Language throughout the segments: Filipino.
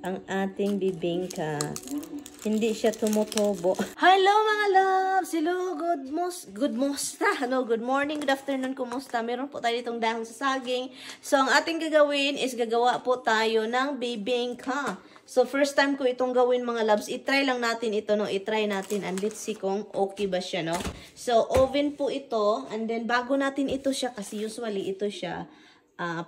ang ating bibingka. Hindi siya tumutubo. Hello mga loves! Hello, good morning, good afternoon, kumusta? Meron po tayo itong dahon sa saging. So, ang ating gagawin is gagawa po tayo ng bibingka. So, first time ko itong gawin mga loves. I-try lang natin ito, no? I-try natin and let's see kung okay ba siya, no? So, oven po ito. And then, bago natin ito siya, kasi usually ito siya,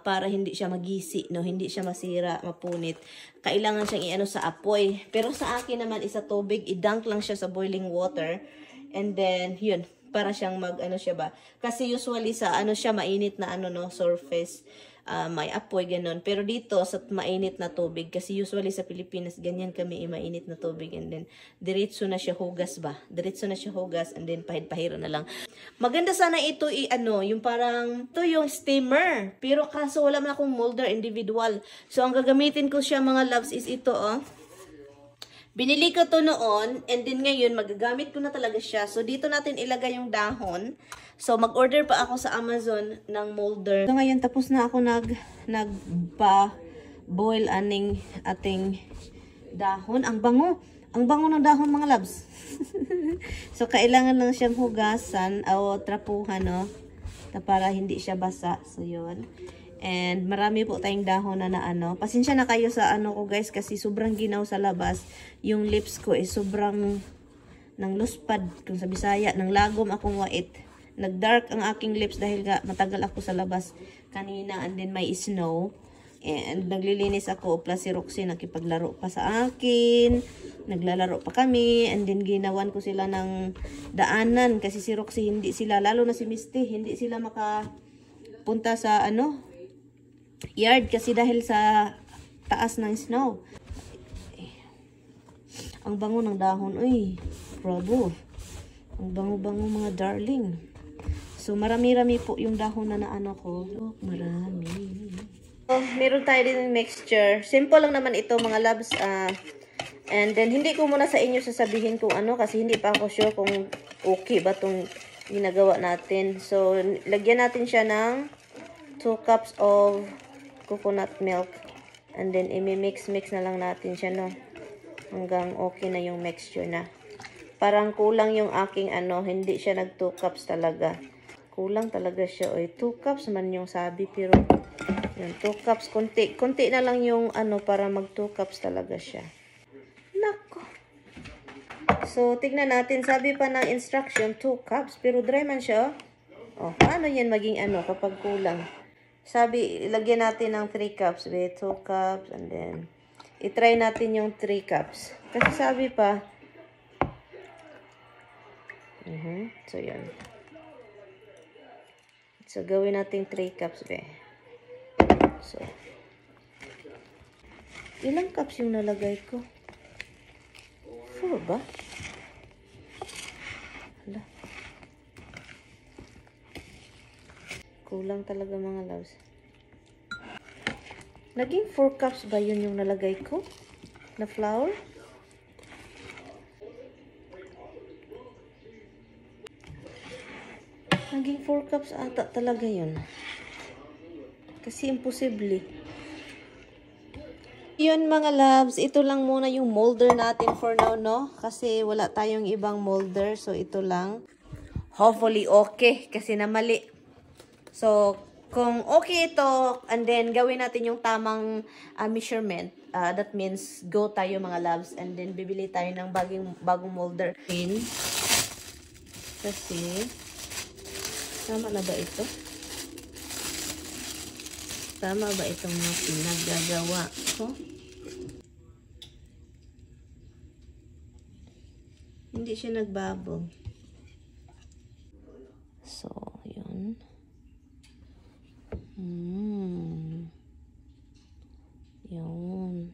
para hindi siya magisi, no? Hindi siya masira, mapunit. Kailangan siyang i-ano sa apoy. Pero sa akin naman is sa tubig, i-dunk lang siya sa boiling water. And then, yun, para siyang mag-ano siya ba. Kasi usually sa ano siya, mainit na ano, no, surface. May apoy, ganun. Pero dito, sa mainit na tubig, kasi usually sa Pilipinas, ganyan kami, mainit na tubig. And then, diretso na siya hugas ba? Diretso na siya hugas, and then pahid-pahira na lang. Maganda sana ito, yung parang, ito yung steamer. Pero kaso wala man akong molder individual. So, ang gagamitin ko siya, mga loves, is ito, oh. Binili ko to noon, and then ngayon, magagamit ko na talaga siya. So, dito natin ilagay yung dahon. So, mag-order pa ako sa Amazon ng molder. So, ngayon, tapos na ako nagpa-boil ating dahon. Ang bango. Ang bango ng dahon, mga loves. So, kailangan lang siyang hugasan o trapuhan, no? Para hindi siya basa. So, yun. And marami po tayong dahon na ano. Pasensya na kayo sa ano ko, guys, kasi sobrang ginaw sa labas. Yung lips ko is sobrang nang luspad, kung sa Bisaya, nang lagom akong wait. Nag-dark ang aking lips dahil matagal ako sa labas kanina, and then may snow. And naglilinis ako, plus si Roxy nakipaglaro pa sa akin. Naglalaro pa kami, and then ginawan ko sila ng daanan kasi si Roxy hindi sila, lalo na si Misty, hindi sila makapunta sa ano, yard kasi dahil sa taas ng snow. Ang bango ng dahon, uy, bravo. Ang bango-bango mga darling. So, marami-rami po yung dahon na ano ko. Oh, marami. So, meron tayo din ng mixture. Simple lang naman ito, mga loves. And then, hindi ko muna sa inyo sasabihin kung ano, kasi hindi pa ako sure kung okay ba itong ginagawa natin. So, lagyan natin siya ng 2 cups of coconut milk. And then, imi-mix na lang natin siya, no? Hanggang okay na yung mixture na. Parang kulang yung aking ano, hindi siya nag 2 cups talaga. Kulang talaga siya. Oy, 2 cups man yung sabi, pero yung 2 cups, konti na lang yung ano, para mag 2 cups talaga siya. Nako. So, tignan natin. Sabi pa ng instruction, 2 cups, pero dry man siya. Oh, paano yan maging ano kapag kulang? Sabi, ilagyan natin ng 3 cups. 2 cups, and then, itry natin yung 3 cups. Kasi sabi pa, so, yan. So, gawin natin 3 cups, be. So, ilang cups yung nalagay ko? 4 ba? Hala. Kulang talaga, mga loves. Naging 4 cups ba yun yung nalagay ko? Na flour? Naging 4 cups ata talaga yun. Kasi imposible. Yun mga loves, ito lang muna yung molder natin for now, no? Kasi wala tayong ibang molder. So, ito lang. Hopefully, okay. Kasi namali. So, kung okay ito, and then gawin natin yung tamang measurement. That means, go tayo mga loves. And then, bibili tayo ng bagong molder. Kasi, tama na ba ito? Tama ba itong mga pinaggagawa ko? Hindi siya nagbubble. So, yun. Yun.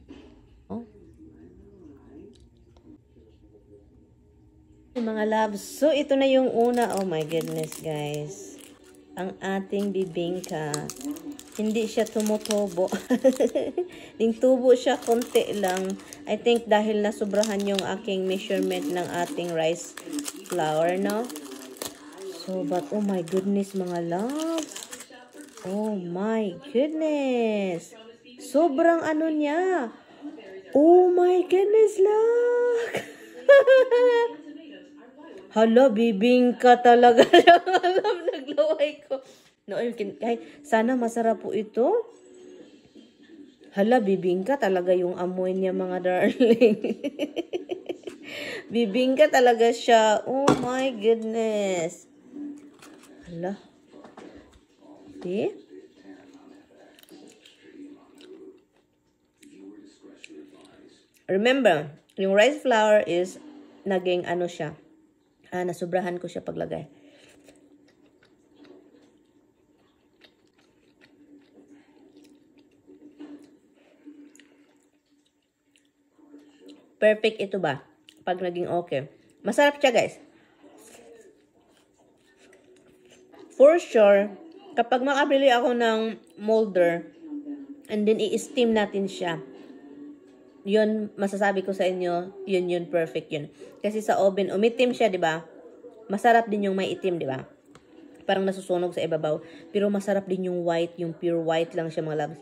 Oh. Mga loves. So, ito na yung una. Oh my goodness, guys. Ang ating bibingka. Hindi siya tumutubo. Yung tubo siya, konti lang. I think dahil nasubrahan yung aking measurement ng ating rice flour, no? So, but oh my goodness, mga loves. Oh my goodness. Sobrang ano niya. Oh my goodness, look! Hala, bibingka talaga siya. Alam, naglaway ko. No, ay, sana masarap po ito. Hala, bibingka talaga yung amoy niya, mga darling. Bibingka talaga siya. Oh my goodness. Hala. See? Remember, yung rice flour is naging ano siya. Nasubrahan ko siya paglagay. Perfect ito ba? Pag naging okay. Masarap siya, guys. For sure, kapag makabili ako ng molder, and then i-steam natin siya, yun, masasabi ko sa inyo, yun, perfect yun. Kasi sa oven, umitim siya, di ba? Masarap din yung may itim, di ba? Parang nasusunog sa ibabaw. Pero masarap din yung white, yung pure white lang siya, mga loves.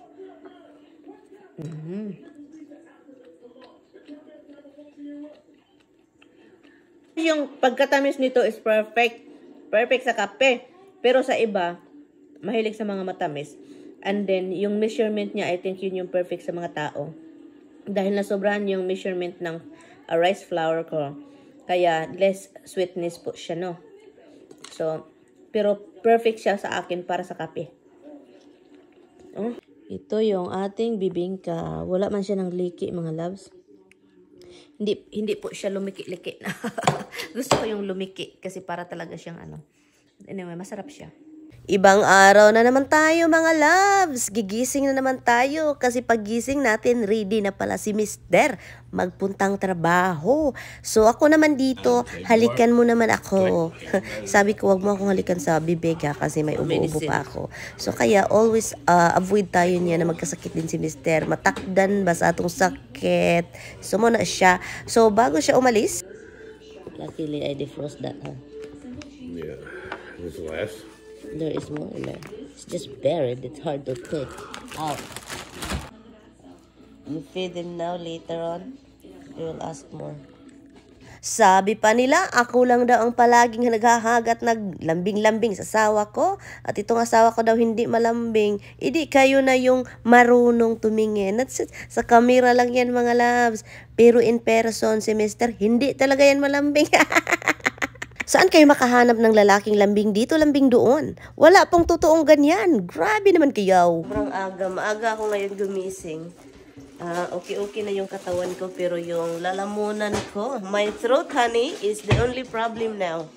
Yung pagkatamis nito is perfect. Perfect sa kape. Pero sa iba, mahilig sa mga matamis. And then, yung measurement niya, I think yun yung perfect sa mga tao. Dahil nasobrahan yung measurement ng rice flour ko. Kaya, less sweetness po siya, no? So, pero perfect siya sa akin para sa kape. Oh, ito yung ating bibingka. Wala man siya ng liki, mga loves. Hindi po siya lumiki-liki. Gusto ko yung lumiki kasi para talaga siyang ano. Anyway, masarap siya. Ibang araw na naman tayo, mga loves. Gigising na naman tayo kasi paggising natin, ready na pala si Mister magpuntang trabaho. So ako naman dito, halikan mo naman ako. Sabi ko, wag mo akong halikan sa bibig kasi may ubo-ubo pa ako. So kaya always avoid tayo niya na magkasakit din si Mister. Matakdan ba sa atong sakit. So muna siya. So bago siya umalis, luckily I defrost that. Yeah, this last. There is more in there. It's just buried. It's hard to take out. You feed him now, later on, he will ask more. Sabi pa nila, ako lang daw ang palaging naghahagat, naglambing-lambing sa asawa ko. At itong asawa ko daw hindi malambing. Idi kayo na yung marunong tumingin. At sa camera lang yan, mga loves. Pero in person, si Mister, hindi talaga yan malambing. Saan kayo makahanap ng lalaking lambing dito, lambing doon? Wala pong totoong ganyan. Grabe naman kayo. Sobrang aga. Maaga ako ngayon gumising. Okay na yung katawan ko, pero yung lalamunan ko, my throat, honey, is the only problem now.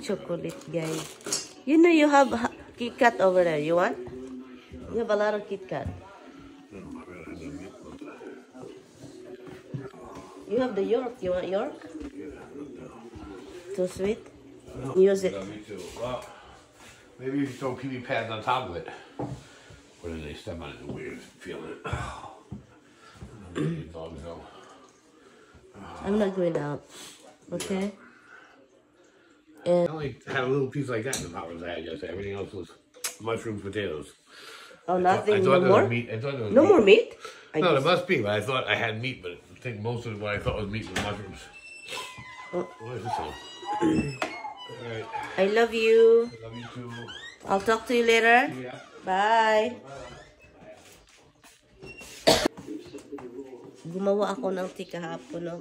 Chocolate, guys. You know you have Kit Kat over there. You want? You have a lot of Kit Kat. You have the York. You want York? Too sweet? No, use it. Me too. Well, maybe if you throw pee pads on top of it. Or then they step on it, it's weird feeling. Dogs though. I'm not going out. Okay? I only had a little piece like that in the poppers I had yesterday. Everything else was mushrooms, potatoes. Oh, nothing? No more? Meat. I thought there was no meat. more meat? No, there must be, but I thought I had meat, but I think most of what I thought was meat was mushrooms. Oh. What is this one? Alright. I love you. Love you too. I'll talk to you later. Yeah. Bye. Gumawa ako ng tea kahapon, no?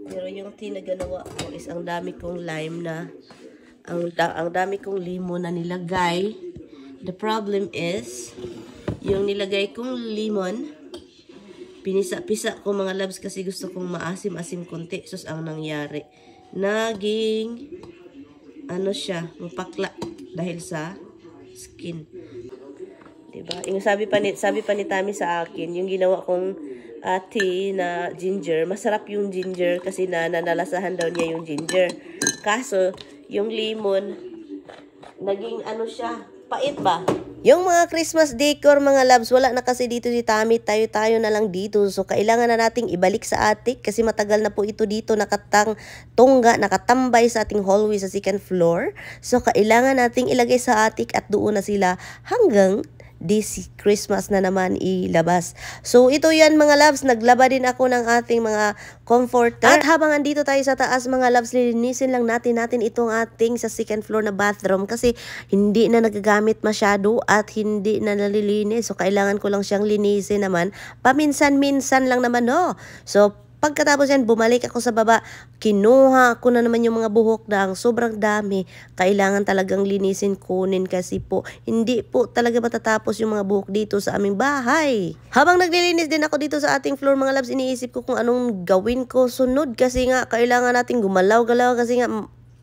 Pero yung tea na ganawa ko is ang dami kong lime na, ang dami kong limon na nilagay. The problem is, yung nilagay kong limon, pinisa-pisa ko, mga loves, kasi gusto kong maasim-asim konti. Sus, ang nangyari, naging ano siya, mapakla dahil sa skin. Diba? Yung sabi pa ni Tami sa akin, yung ginawa kong tea na ginger, masarap yung ginger kasi nanalasahan daw niya yung ginger. Kaso, yung lemon, naging ano siya, pait ba? Yung mga Christmas decor mga loves, wala na kasi dito si Tami, tayo-tayo na lang dito. So kailangan na nating ibalik sa attic kasi matagal na po ito dito nakatambay sa ating hallway sa second floor. So kailangan nating ilagay sa attic at doon na sila hanggang this Christmas na naman ilabas. So ito yan mga loves, naglaba din ako ng ating mga comforter. At habang andito tayo sa taas mga loves, lilinisin lang natin itong ating sa second floor na bathroom kasi hindi na nagagamit masyado at hindi na nalilinis. So kailangan ko lang siyang linisin naman. Paminsan-minsan lang naman no. So pagkatapos yan, bumalik ako sa baba, kinuha ko na naman yung mga buhok na ang sobrang dami. Kailangan talagang linisin, kunin kasi po, hindi po talaga matatapos yung mga buhok dito sa aming bahay. Habang naglilinis din ako dito sa ating floor mga loves, iniisip ko kung anong gawin ko sunod kasi nga kailangan natin gumalaw-galaw kasi nga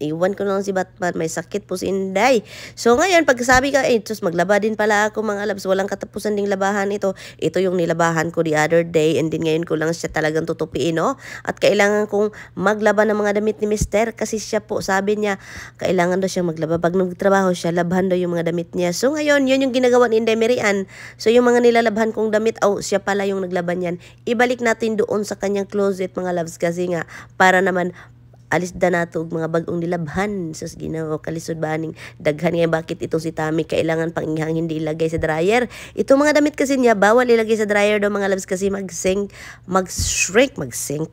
iwan ko lang si Batman, may sakit po si Inday. So ngayon, pagsabi ka, sus, maglaba din pala ako mga loves, walang katapusan ding labahan ito. Ito yung nilabahan ko the other day and then ngayon ko lang siya talagang tutupiin, no? At kailangan kong maglaba ng mga damit ni Mister kasi siya po, sabi niya, kailangan daw siyang maglaba. Pag nagtrabaho siya, labhan daw yung mga damit niya. So ngayon, yun yung ginagawa ni Inday Marian. So yung mga nilalabhan kong damit, siya pala yung naglaban yan. Ibalik natin doon sa kanyang closet mga loves kasi nga, para naman alis da nato og mga bagong nilabhan sa Ginoo kalisod baning daghan nga bakit itong si Tami kailangan pang ihang hindi ilagay sa dryer. Itong mga damit kasi niya bawal ilagay sa dryer daw mga loves kasi mag-shrink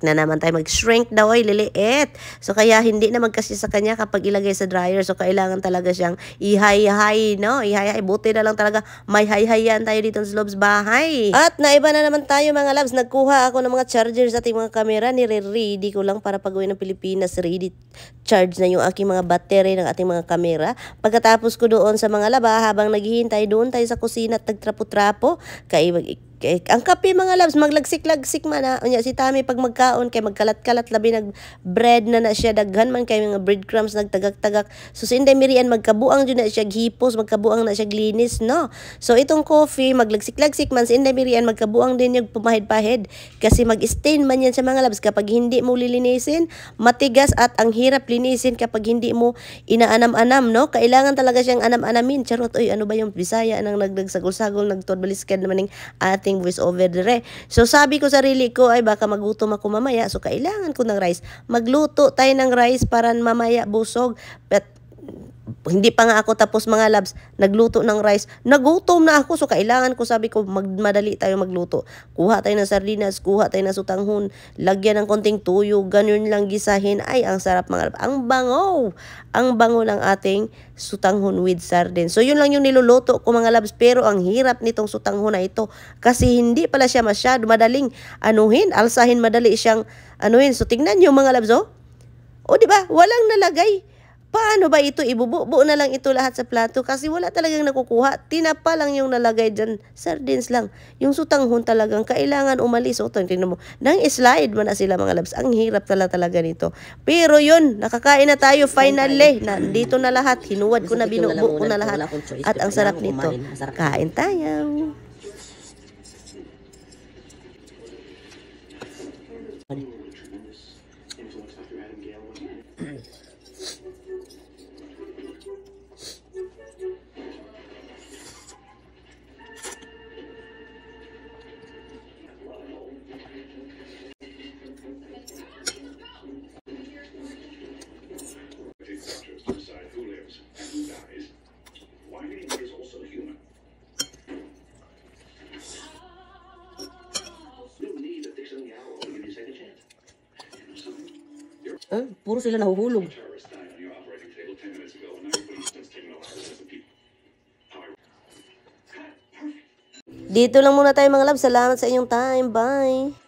na naman tayo, mag-shrink daw ay liliit. So kaya hindi na magkasya sa kanya kapag ilagay sa dryer. So kailangan talaga siyang ihay-hay, no? Ihay-hay, buti na lang talaga may hay-hayan tayo dito sa lobs bahay. At naiba na naman tayo mga loves, nagkuha ako ng mga charger sa ating mga camera, nire-ready ko lang para pag-uwi ng Pilipinas ready charge na yung aking mga battery ng ating mga kamera. Pagkatapos ko doon sa mga laba, habang naghihintay doon tayo sa kusina at nagtrapo-trapo, ang kape mga loves, maglagsik-lagsik man na. Si Tami pag magkaon, kay magkalat-kalat labi bread na siya, daghan man kay mga breadcrumbs nagtagak-tagak. So si Inday Marian, magkabuang dyan na siya hipos, magkabuang na siya glinis, no? So itong coffee, maglagsik-lagsik man, si Inday Marian, magkabuang din yung pumahid-pahid. Kasi mag-stain man yan sa mga loves kapag hindi mo lilinisin, matigas at ang hirap linisin kapag hindi mo inaanam-anam, no? Kailangan talaga siyang anam-anamin. Charot, ano ba yung Bisaya nang nagdagsagol-sagol, nagtodbaliskad naman ng ating voice over dire. So sabi ko sarili ko ay baka magutom ako mamaya. So kailangan ko ng rice. Magluto tayo ng rice para mamaya busog. But hindi pa nga ako tapos mga loves, nagluto ng rice. Nagutom na ako. So kailangan ko, sabi ko, madali tayo magluto. Kuha tayo ng sardinas, kuha tayo ng sutanghon, lagyan ng konting tuyo, ganun lang gisahin. Ay, ang sarap mga loves. Ang bango! Ang bango ng ating sutanghon with sardines. So yun lang yung niluluto ko mga loves. Pero ang hirap nitong sutanghon na ito kasi hindi pala siya masyado madaling alsahin, madali siyang So tingnan nyo mga loves, di ba? Walang nalagay. Paano ba ito? Ibubuo na lang ito lahat sa plato kasi wala talagang nakukuha. Tinapa lang yung nalagay dyan. Sardines lang. Yung sutanghon talagang kailangan umalis. O, tingnan mo. Nang slide mo na sila mga loves. Ang hirap talaga nito. Pero yun, nakakain na tayo finally. Dito na lahat. Hinuwad ko na, binubuo ko na lahat. At ang sarap nito. Kain tayo. Puro sila nahuhulog. Dito lang muna tayo mga loves. Salamat sa inyong time. Bye!